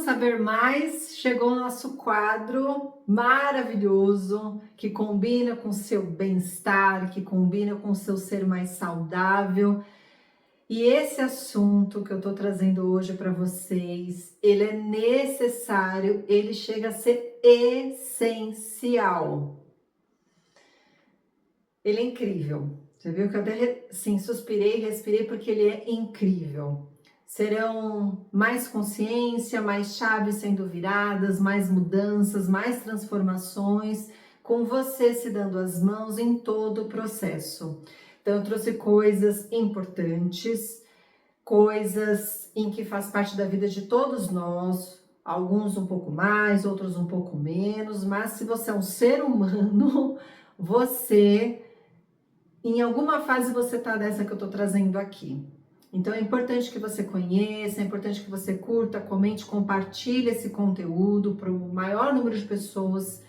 saber mais? Chegou o nosso quadro maravilhoso que combina com o seu bem-estar, que combina com o seu ser mais saudável. E esse assunto que eu tô trazendo hoje para vocês, ele é necessário, ele chega a ser essencial. Ele é incrível. Você viu que eu até suspirei, respirei porque ele é incrível. Serão mais consciência, mais chaves sendo viradas, mais mudanças, mais transformações, com você se dando as mãos em todo o processo. Então, eu trouxe coisas importantes, coisas em que faz parte da vida de todos nós, alguns um pouco mais, outros um pouco menos, mas se você é um ser humano, em alguma fase você tá dessa que eu tô trazendo aqui. Então é importante que você conheça, é importante que você curta, comente, compartilhe esse conteúdo para o maior número de pessoas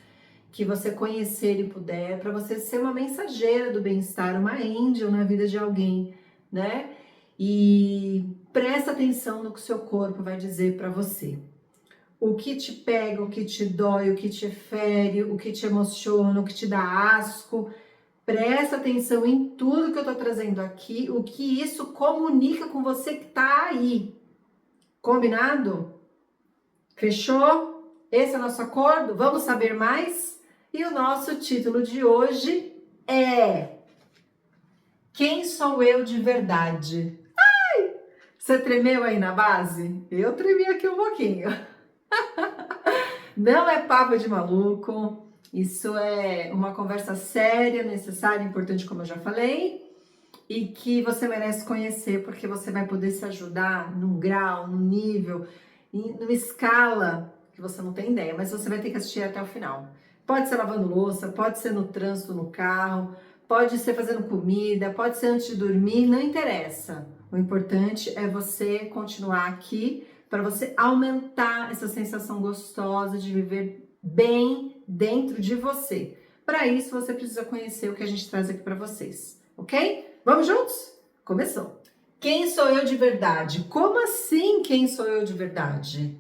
que você conhecer e puder, para você ser uma mensageira do bem-estar, uma angel na vida de alguém, né? E presta atenção no que o seu corpo vai dizer para você. O que te pega, o que te dói, o que te fere, o que te emociona, o que te dá asco. Presta atenção em tudo que eu tô trazendo aqui, o que isso comunica com você que tá aí. Combinado? Fechou? Esse é o nosso acordo? Vamos saber mais? E o nosso título de hoje é Quem sou eu de verdade? Ai! Você tremeu aí na base? Eu tremi aqui um pouquinho. Não é papo de maluco. Isso é uma conversa séria, necessária, importante, como eu já falei, e que você merece conhecer, porque você vai poder se ajudar num grau, num nível, numa escala que você não tem ideia, mas você vai ter que assistir até o final. Pode ser lavando louça, pode ser no trânsito, no carro, pode ser fazendo comida, pode ser antes de dormir, não interessa. O importante é você continuar aqui para você aumentar essa sensação gostosa de viver bem dentro de você. Para isso, você precisa conhecer o que a gente traz aqui para vocês, ok? Vamos juntos? Começou! Quem sou eu de verdade? Como assim quem sou eu de verdade?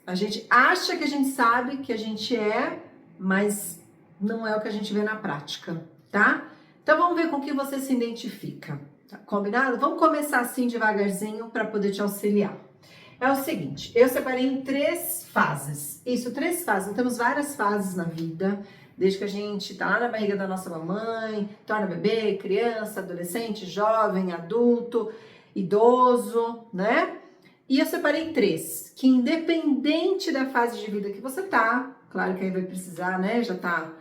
A gente acha que a gente sabe que a gente é, mas não é o que a gente vê na prática, tá? Então vamos ver com que você se identifica, tá? Combinado? Vamos começar assim devagarzinho para poder te auxiliar. É o seguinte, eu separei em 3 fases. Isso, 3 fases. Temos várias fases na vida, desde que a gente tá lá na barriga da nossa mamãe, torna bebê, criança, adolescente, jovem, adulto, idoso, né? E eu separei em 3, que independente da fase de vida que você tá, claro que aí vai precisar, né? Já tá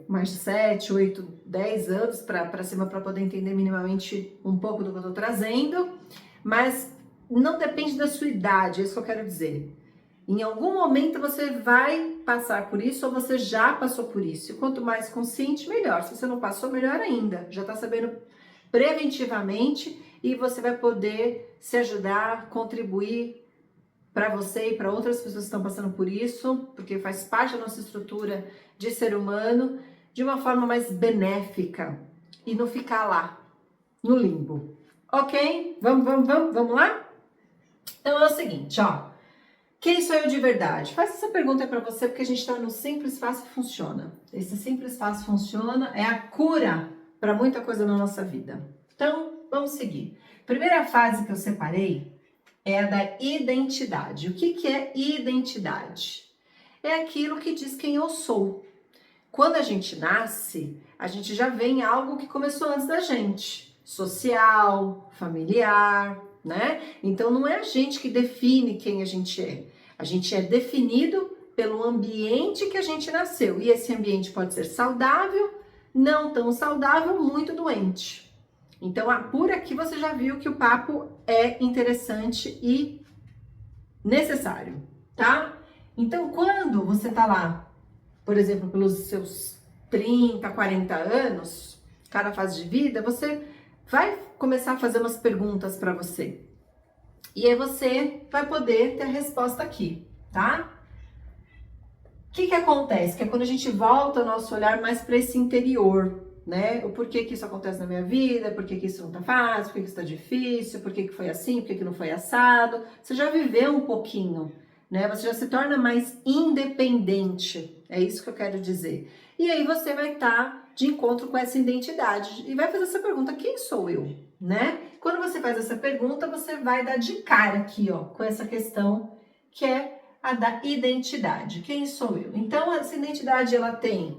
mais de 7, 8, 10 anos para cima para poder entender minimamente um pouco do que eu tô trazendo, mas não depende da sua idade, é isso que eu quero dizer. Em algum momento você vai passar por isso ou você já passou por isso. E quanto mais consciente, melhor. Se você não passou, melhor ainda. Já tá sabendo preventivamente e você vai poder se ajudar, contribuir para você e para outras pessoas que estão passando por isso, porque faz parte da nossa estrutura de ser humano, de uma forma mais benéfica e não ficar lá, no limbo. Ok? Vamos lá? Então é o seguinte, ó. Quem sou eu de verdade? Faça essa pergunta para você, porque a gente está no Simples, Fácil, Funciona. Esse Simples, Fácil, Funciona é a cura para muita coisa na nossa vida. Então, vamos seguir. Primeira fase que eu separei é a da identidade. O que é identidade? É aquilo que diz quem eu sou. Quando a gente nasce, a gente já vem algo que começou antes da gente. Social, familiar, né? Então não é a gente que define quem a gente é. A gente é definido pelo ambiente que a gente nasceu. E esse ambiente pode ser saudável, não tão saudável, muito doente. Então, por aqui você já viu que o papo é interessante e necessário, tá? Então, quando você tá lá, por exemplo, pelos seus 30, 40 anos, cada fase de vida, você vai começar a fazer umas perguntas para você. E aí você vai poder ter a resposta aqui, tá? O que acontece? Que é quando a gente volta o nosso olhar mais para esse interior. né? O porquê que isso acontece na minha vida, por que isso não tá fácil, por que isso tá difícil, por que foi assim, por que não foi assado. Você já viveu um pouquinho, né? Você já se torna mais independente, é isso que eu quero dizer. E aí você vai estar de encontro com essa identidade e vai fazer essa pergunta: quem sou eu, né? Quando você faz essa pergunta, você vai dar de cara aqui, ó, com essa questão que é a da identidade. Quem sou eu? Então, essa identidade, ela tem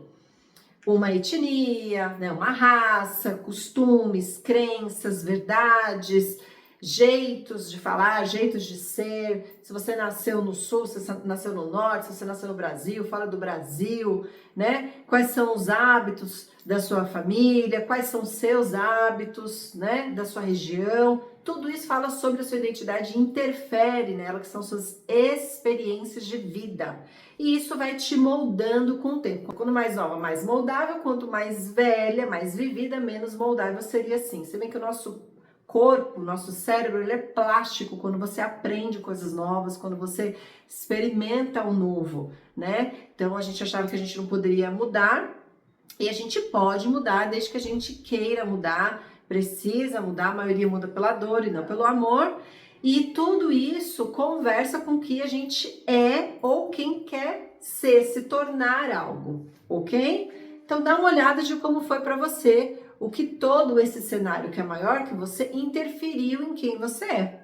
uma etnia, né, uma raça, costumes, crenças, verdades, jeitos de falar, jeitos de ser. Se você nasceu no sul, se você nasceu no norte, se você nasceu no Brasil, fala do Brasil, né? Quais são os hábitos da sua família, quais são os seus hábitos, né, da sua região. Tudo isso fala sobre a sua identidade e interfere nela, que são suas experiências de vida. E isso vai te moldando com o tempo. Quanto mais nova, mais moldável. Quanto mais velha, mais vivida, menos moldável seria assim. Você vê que o nosso corpo, o nosso cérebro, ele é plástico quando você aprende coisas novas, quando você experimenta o novo, né? Então a gente achava que a gente não poderia mudar, e a gente pode mudar desde que a gente queira mudar, precisa mudar. A maioria muda pela dor e não pelo amor. E tudo isso conversa com o que a gente é ou quem quer ser, se tornar algo, ok? Então dá uma olhada de como foi para você, o que todo esse cenário que é maior que você interferiu em quem você é.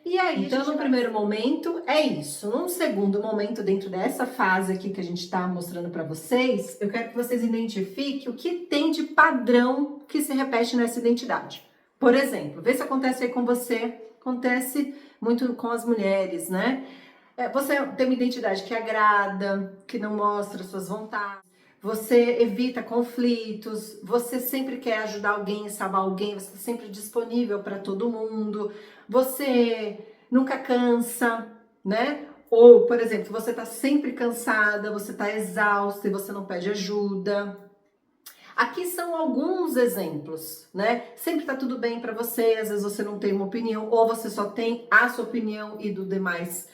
E aí, então, no primeiro momento é isso. Num segundo momento, dentro dessa fase aqui que a gente está mostrando para vocês, eu quero que vocês identifiquem o que tem de padrão que se repete nessa identidade. Por exemplo, vê se acontece aí com você. Acontece muito com as mulheres, né? Você tem uma identidade que agrada, que não mostra suas vontades. Você evita conflitos, você sempre quer ajudar alguém, salvar alguém, você está sempre disponível para todo mundo, você nunca cansa, né? Ou, por exemplo, você está sempre cansada, você está exausta e você não pede ajuda. Aqui são alguns exemplos, né? Sempre tá tudo bem para você, às vezes você não tem uma opinião, ou você só tem a sua opinião e do demais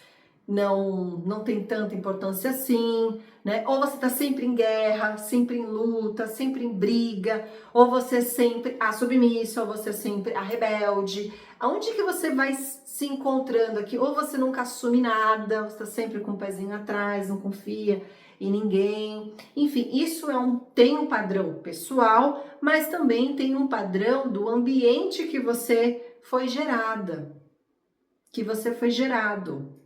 não tem tanta importância assim, né? Ou você tá sempre em guerra, sempre em luta, sempre em briga, ou você sempre a submissa, ou você sempre a rebelde. Aonde que você vai se encontrando aqui? Ou você nunca assume nada, você tá sempre com o pezinho atrás, não confia em ninguém. Enfim, isso tem um padrão pessoal, mas também tem um padrão do ambiente que você foi gerada, que você foi gerado.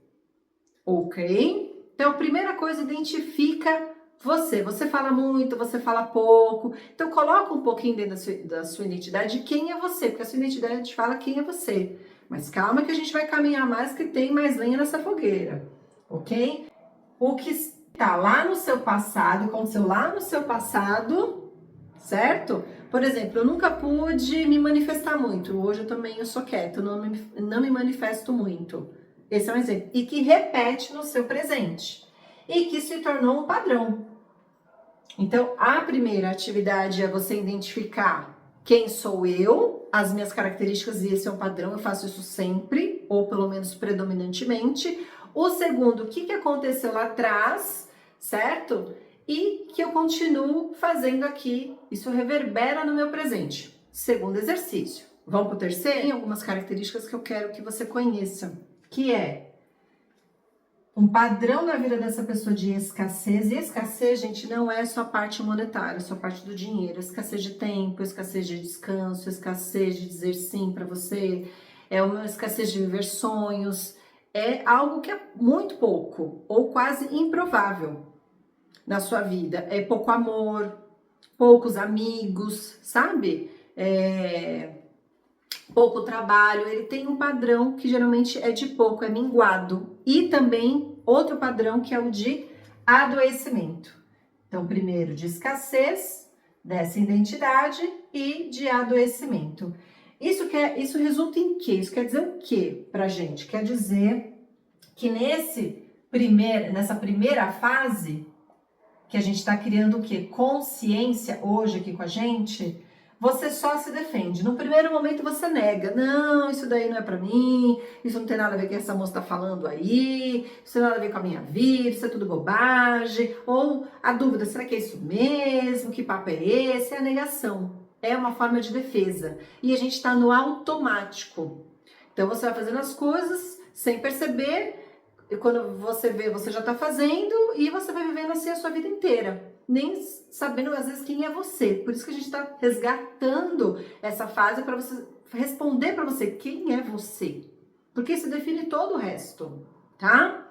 Ok? Então, a primeira coisa, identifica você. Você fala muito, você fala pouco. Então, coloca um pouquinho dentro da sua identidade quem é você, porque a sua identidade fala quem é você. Mas calma que a gente vai caminhar mais, que tem mais lenha nessa fogueira. Ok? O que está lá no seu passado, aconteceu lá no seu passado, certo? Por exemplo, eu nunca pude me manifestar muito. Hoje eu sou quieta, não me manifesto muito. Esse é um exemplo. E que repete no seu presente. E que se tornou um padrão. Então, a primeira atividade é você identificar quem sou eu, as minhas características, e esse é um padrão, eu faço isso sempre, ou pelo menos predominantemente. O segundo, o que aconteceu lá atrás, certo? E que eu continuo fazendo aqui, isso reverbera no meu presente. Segundo exercício. Vamos para o terceiro? Tem algumas características que eu quero que você conheça, que é um padrão na vida dessa pessoa de escassez. E escassez, gente, não é só a parte monetária, só a parte do dinheiro. Escassez de tempo, escassez de descanso, escassez de dizer sim para você, é uma escassez de viver sonhos. É algo que é muito pouco ou quase improvável na sua vida. É pouco amor, poucos amigos, sabe? Pouco trabalho. Ele tem um padrão que geralmente é de pouco, é minguado. E também outro padrão que é o de adoecimento. Então, primeiro de escassez dessa identidade e de adoecimento. Isso resulta em quê? Isso quer dizer o quê pra gente? Quer dizer que nessa primeira fase, que a gente está criando o quê? Consciência hoje aqui com a gente, você só se defende. No primeiro momento você nega. Não, isso daí não é pra mim, isso não tem nada a ver com o que essa moça tá falando aí, isso não tem nada a ver com a minha vida, isso é tudo bobagem. Ou a dúvida, será que é isso mesmo? Que papo é esse? É a negação. É uma forma de defesa. E a gente tá no automático. Então você vai fazendo as coisas sem perceber, e quando você vê, você já tá fazendo e você vai vivendo assim a sua vida inteira. Nem sabendo às vezes quem é você. Por isso que a gente tá resgatando essa fase para você responder para você quem é você. Porque isso define todo o resto, tá?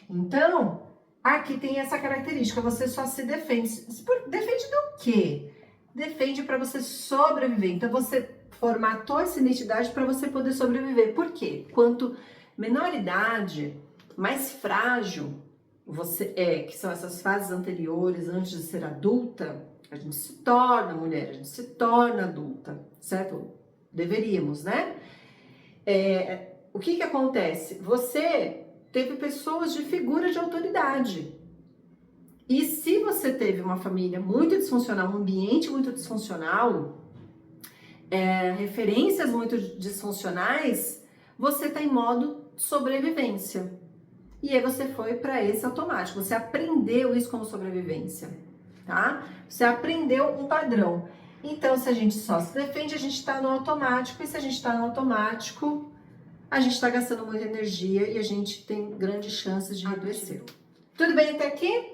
Então, aqui tem essa característica, você só se defende. Defende do quê? Defende para você sobreviver. Então você formatou essa identidade para você poder sobreviver. Por quê? Quanto menor idade, mais frágil você é, que são essas fases anteriores, antes de ser adulta, a gente se torna mulher, a gente se torna adulta, certo? Deveríamos, né? O que acontece? Você teve pessoas de figura de autoridade. E se você teve uma família muito disfuncional, um ambiente muito disfuncional, referências muito disfuncionais, você está em modo sobrevivência. E aí você foi para esse automático, você aprendeu isso como sobrevivência, tá? Você aprendeu um padrão. Então, se a gente só se defende, a gente está no automático, e se a gente está no automático, a gente está gastando muita energia e a gente tem grandes chances de adoecer. Tudo bem até aqui?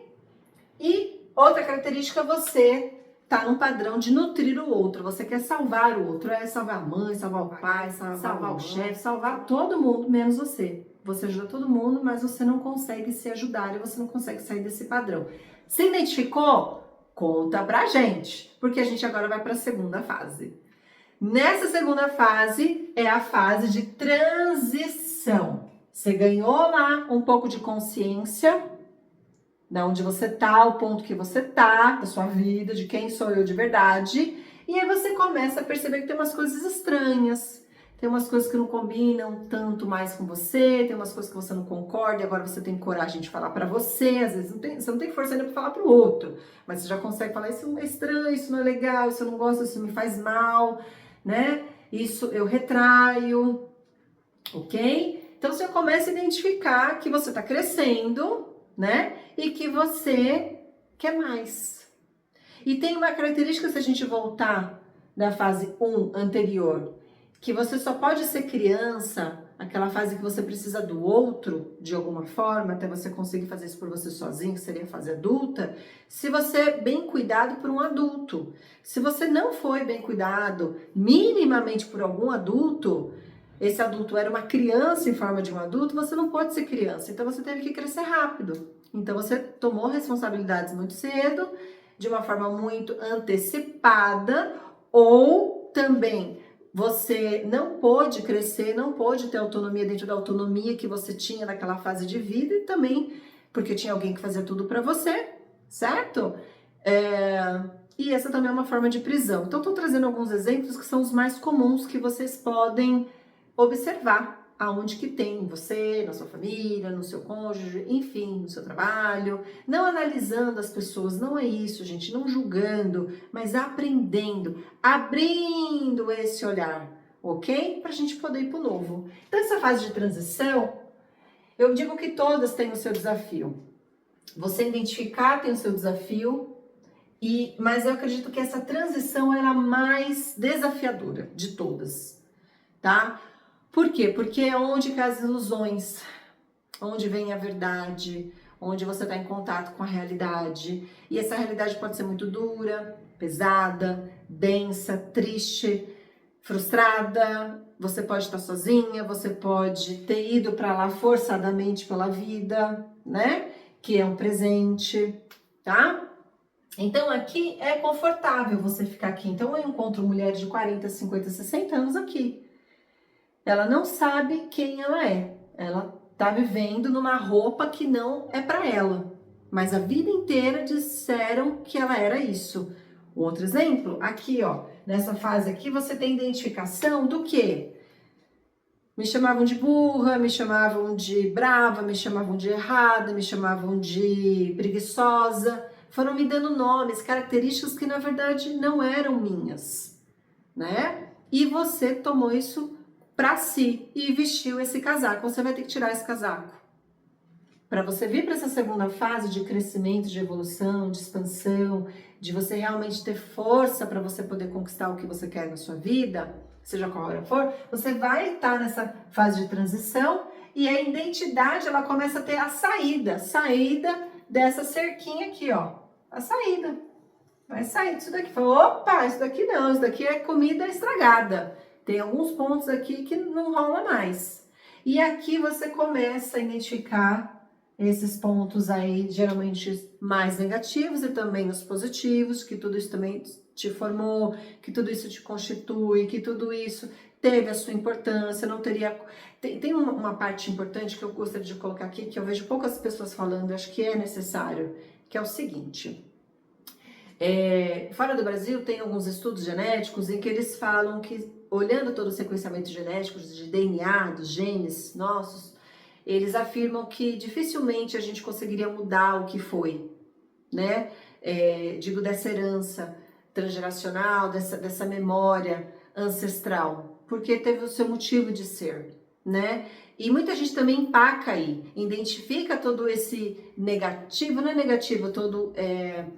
E outra característica, você tá num padrão de nutrir o outro, você quer salvar o outro, salvar a mãe, salvar o pai, salvar o chefe, salvar todo mundo, menos você. Você ajuda todo mundo, mas você não consegue se ajudar e você não consegue sair desse padrão. Se identificou? Conta pra gente, porque a gente agora vai para a segunda fase. Nessa segunda fase é a fase de transição. Você ganhou lá um pouco de consciência da onde você tá, o ponto que você tá, da sua vida, de quem sou eu de verdade. E aí você começa a perceber que tem umas coisas estranhas, tem umas coisas que não combinam tanto mais com você, tem umas coisas que você não concorda e agora você tem coragem de falar pra você. Às vezes você não tem força ainda pra falar pro outro, mas você já consegue falar, isso é estranho, isso não é legal, isso eu não gosto, isso me faz mal, né? Isso eu retraio, ok? Então você começa a identificar que você tá crescendo, né? E que você quer mais. E tem uma característica, se a gente voltar da fase 1 anterior, que você só pode ser criança, aquela fase que você precisa do outro, de alguma forma, até você conseguir fazer isso por você sozinho, que seria a fase adulta, se você é bem cuidado por um adulto. Se você não foi bem cuidado minimamente por algum adulto, esse adulto era uma criança em forma de um adulto, você não pode ser criança, então você teve que crescer rápido. Então você tomou responsabilidades muito cedo, de uma forma muito antecipada, ou também você não pôde crescer, não pôde ter autonomia dentro da autonomia que você tinha naquela fase de vida, e também porque tinha alguém que fazia tudo para você, certo? E essa também é uma forma de prisão. Então, estou trazendo alguns exemplos que são os mais comuns que vocês podem observar aonde que tem você, na sua família, no seu cônjuge, enfim, no seu trabalho, não analisando as pessoas, não é isso, gente, não julgando, mas aprendendo, abrindo esse olhar, ok? Pra gente poder ir pro novo. Então, essa fase de transição, eu digo que todas têm o seu desafio. Você identificar tem o seu desafio, mas eu acredito que essa transição é a mais desafiadora de todas, tá? Por quê? Porque é onde que as ilusões, onde vem a verdade, onde você está em contato com a realidade. E essa realidade pode ser muito dura, pesada, densa, triste, frustrada. Você pode estar sozinha, você pode ter ido para lá forçadamente pela vida, né? Que é um presente, tá? Então aqui é confortável você ficar aqui. Então eu encontro mulheres de 40, 50, 60 anos aqui. Ela não sabe quem ela é. Ela tá vivendo numa roupa que não é para ela. Mas a vida inteira disseram que ela era isso. Outro exemplo, aqui ó, nessa fase aqui você tem identificação do quê? Me chamavam de burra, me chamavam de brava, me chamavam de errada, me chamavam de preguiçosa. Foram me dando nomes, características que na verdade não eram minhas. né? E você tomou isso para si e vestiu esse casaco. Você vai ter que tirar esse casaco. Para você vir para essa segunda fase de crescimento, de evolução, de expansão, de você realmente ter força para você poder conquistar o que você quer na sua vida, seja qual hora for, você vai estar nessa fase de transição e a identidade, ela começa a ter a saída dessa cerquinha aqui, ó, a saída. Vai sair disso daqui. Fala, opa, isso daqui não, isso daqui é comida estragada. Tem alguns pontos aqui que não rola mais. E aqui você começa a identificar esses pontos aí, geralmente mais negativos e também os positivos, que tudo isso também te formou, que tudo isso te constitui, que tudo isso teve a sua importância, não teria... Tem uma parte importante que eu gostaria de colocar aqui, que eu vejo poucas pessoas falando, acho que é necessário, que é o seguinte... fora do Brasil tem alguns estudos genéticos em que eles falam que, olhando todo o sequenciamento genético de DNA, dos genes nossos, eles afirmam que dificilmente a gente conseguiria mudar o que foi, né? Digo, dessa herança transgeracional, dessa memória ancestral, porque teve o seu motivo de ser, né? E muita gente também empaca aí, identifica todo esse negativo, não é negativo, todo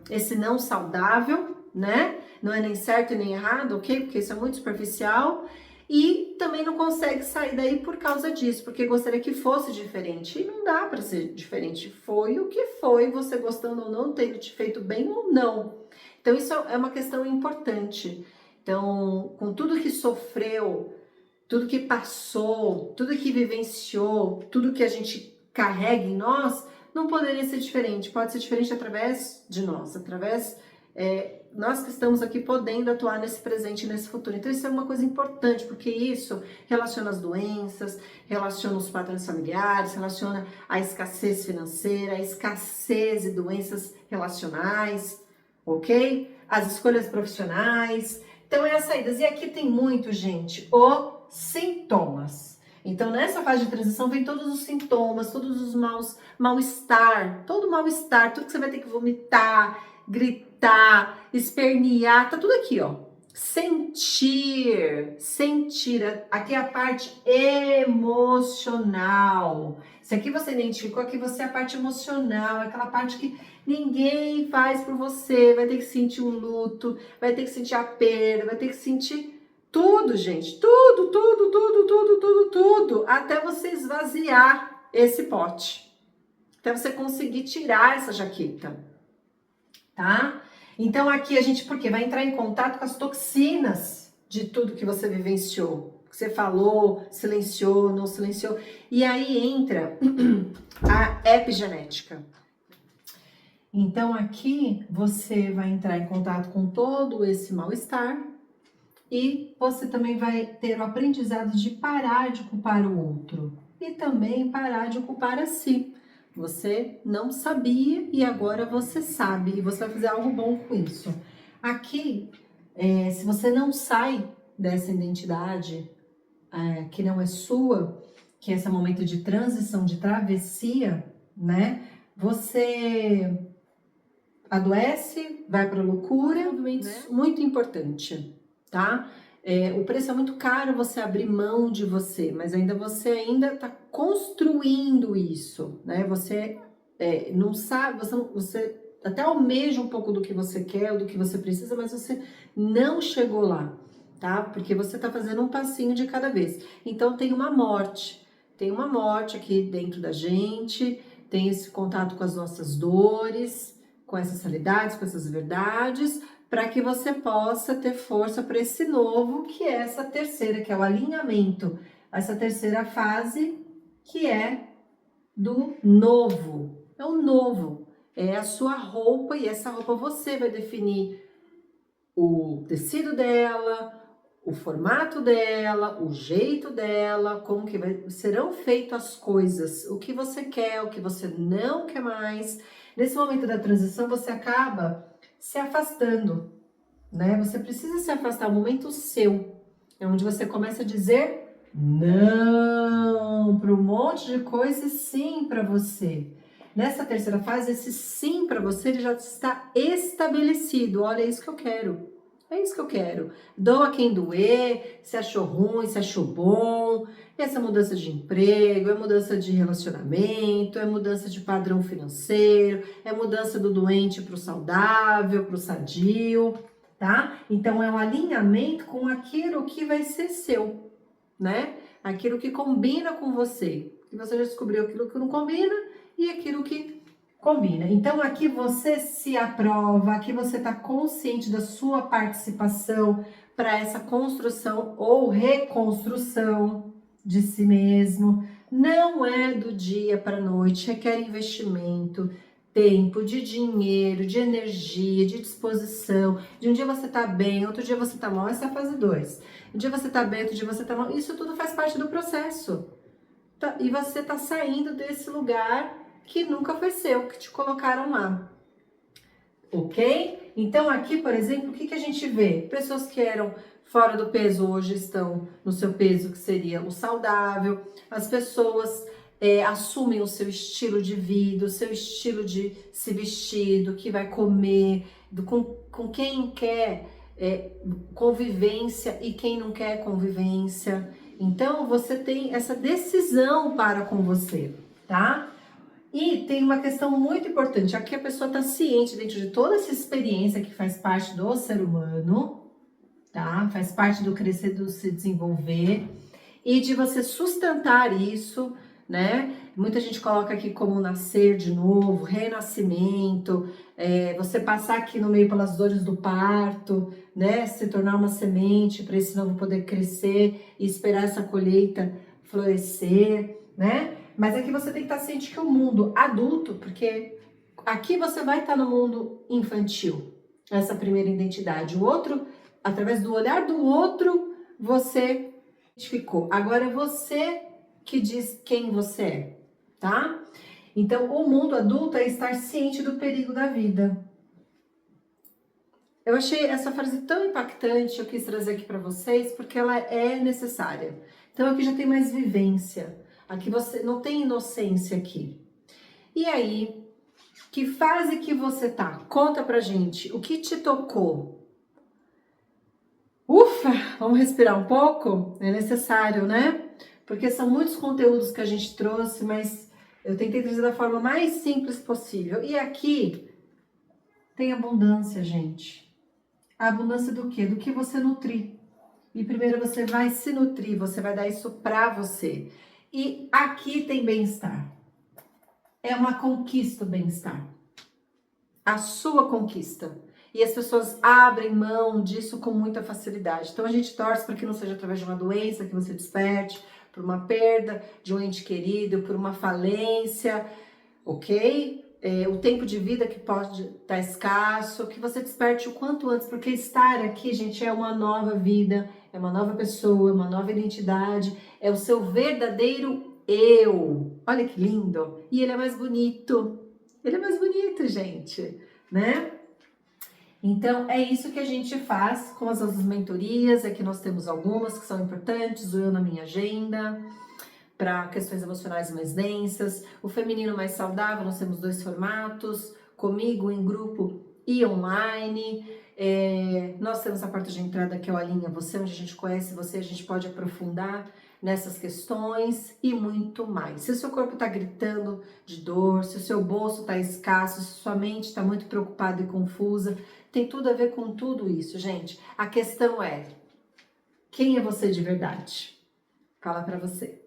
esse não saudável, né? Não é nem certo e nem errado, ok? Porque isso é muito superficial. E também não consegue sair daí por causa disso, porque gostaria que fosse diferente. E não dá para ser diferente. Foi o que foi, você gostando ou não, tendo te feito bem ou não. Então isso é uma questão importante. Então, com tudo que sofreu, tudo que passou, tudo que vivenciou, tudo que a gente carrega em nós, não poderia ser diferente. Pode ser diferente através de nós, através... nós que estamos aqui podendo atuar nesse presente e nesse futuro. Então isso é uma coisa importante, porque isso relaciona as doenças, relaciona os padrões familiares, relaciona a escassez financeira, a escassez e doenças relacionais, ok? As escolhas profissionais. Então é as saídas. E aqui tem muito, gente, os sintomas. Então nessa fase de transição vem todos os sintomas, todos os mal-estar, todo mal-estar, tudo que você vai ter que vomitar, gritar, espernear, tá tudo aqui, ó. Sentir, aqui é a parte emocional. Se aqui você identificou, aqui você é a parte emocional, aquela parte que ninguém faz por você, vai ter que sentir o luto, vai ter que sentir a perda, vai ter que sentir tudo, gente, tudo, até você esvaziar esse pote, até você conseguir tirar essa jaqueta. Tá? Então aqui a gente, porque vai entrar em contato com as toxinas de tudo que você vivenciou, que você falou, silenciou, não silenciou, e aí entra a epigenética. Então aqui você vai entrar em contato com todo esse mal-estar e você também vai ter o aprendizado de parar de culpar o outro e também parar de culpar a si. Você não sabia e agora você sabe e você vai fazer algo bom com isso. Aqui, se você não sai dessa identidade que não é sua, que é esse momento de transição, de travessia, né? Você adoece, vai para a loucura, né? Muito importante, tá? O preço é muito caro você abrir mão de você, mas você ainda está construindo isso, né? Você não sabe, você até almeja um pouco do que você quer, ou do que você precisa, mas você não chegou lá, tá? Porque você está fazendo um passinho de cada vez. Então tem uma morte aqui dentro da gente, tem esse contato com as nossas dores, com essas realidades, com essas verdades, para que você possa ter força para esse novo, que é essa terceira, que é o alinhamento. Essa terceira fase, que é do novo. É o novo, é a sua roupa, e essa roupa você vai definir o tecido dela, o formato dela, o jeito dela, como que serão feitas as coisas, o que você quer, o que você não quer mais. Nesse momento da transição, você acaba se afastando, né? Você precisa se afastar, é um momento seu, é onde você começa a dizer não para um monte de coisa e sim para você. Nessa terceira fase, esse sim para você ele já está estabelecido. Olha, é isso que eu quero. É isso que eu quero. Doa quem doer, se achou ruim, se achou bom. Essa mudança de emprego, é mudança de relacionamento, é mudança de padrão financeiro, é mudança do doente para o saudável, para o sadio, tá? Então é um alinhamento com aquilo que vai ser seu, né? Aquilo que combina com você. Que você já descobriu aquilo que não combina e aquilo que combina. Então aqui você se aprova, aqui você está consciente da sua participação para essa construção ou reconstrução de si mesmo. Não é do dia para a noite, requer investimento, tempo, de dinheiro, de energia, de disposição. De um dia você tá bem, outro dia você tá mal, essa é a fase 2. Um dia você tá bem, outro dia você tá mal. Isso tudo faz parte do processo. E você tá saindo desse lugar que nunca foi seu, que te colocaram lá. Ok? Então aqui, por exemplo, o que a gente vê? Pessoas que eram fora do peso hoje estão no seu peso, que seria o saudável. As pessoas assumem o seu estilo de vida, o seu estilo de se vestir, do que vai comer, com quem quer convivência e quem não quer convivência. Então você tem essa decisão para com você, tá? E tem uma questão muito importante, aqui a pessoa está ciente dentro de toda essa experiência que faz parte do ser humano, tá? Faz parte do crescer, do se desenvolver e de você sustentar isso, né? Muita gente coloca aqui como nascer de novo, renascimento, você passar aqui no meio pelas dores do parto, né? Se tornar uma semente para esse novo poder crescer e esperar essa colheita florescer, né? Mas aqui você tem que estar ciente que o mundo adulto, porque aqui você vai estar no mundo infantil, essa primeira identidade. O outro, através do olhar do outro, você identificou. Agora é você que diz quem você é, tá? Então, o mundo adulto é estar ciente do perigo da vida. Eu achei essa frase tão impactante, eu quis trazer aqui para vocês, porque ela é necessária. Então, aqui já tem mais vivência. Aqui você não tem inocência aqui. E aí, que fase que você tá? Conta pra gente, o que te tocou? Ufa, vamos respirar um pouco? É necessário, né? Porque são muitos conteúdos que a gente trouxe, mas eu tentei trazer da forma mais simples possível. E aqui tem abundância, gente. A abundância do quê? Do que você nutrir. E primeiro você vai se nutrir, você vai dar isso pra você. E aqui tem bem-estar. É uma conquista o bem-estar. A sua conquista. E as pessoas abrem mão disso com muita facilidade. Então a gente torce para que não seja através de uma doença que você desperte, por uma perda de um ente querido, por uma falência, ok? O tempo de vida que pode estar escasso, que você desperte o quanto antes, porque estar aqui, gente, é uma nova vida, é uma nova pessoa, é uma nova identidade, é o seu verdadeiro eu. Olha que lindo! E ele é mais bonito. Ele é mais bonito, gente, né? Então, é isso que a gente faz com as nossas mentorias. Aqui nós temos algumas que são importantes, o Eu na Minha Agenda, para questões emocionais mais densas. O Feminino Mais Saudável, nós temos 2 formatos, comigo em grupo e online. Nós temos a porta de entrada que é o Alinha Você, onde a gente conhece você, a gente pode aprofundar nessas questões e muito mais. Se o seu corpo está gritando de dor, se o seu bolso está escasso, se sua mente está muito preocupada e confusa, tem tudo a ver com tudo isso, gente. A questão é, quem é você de verdade? Fala para você.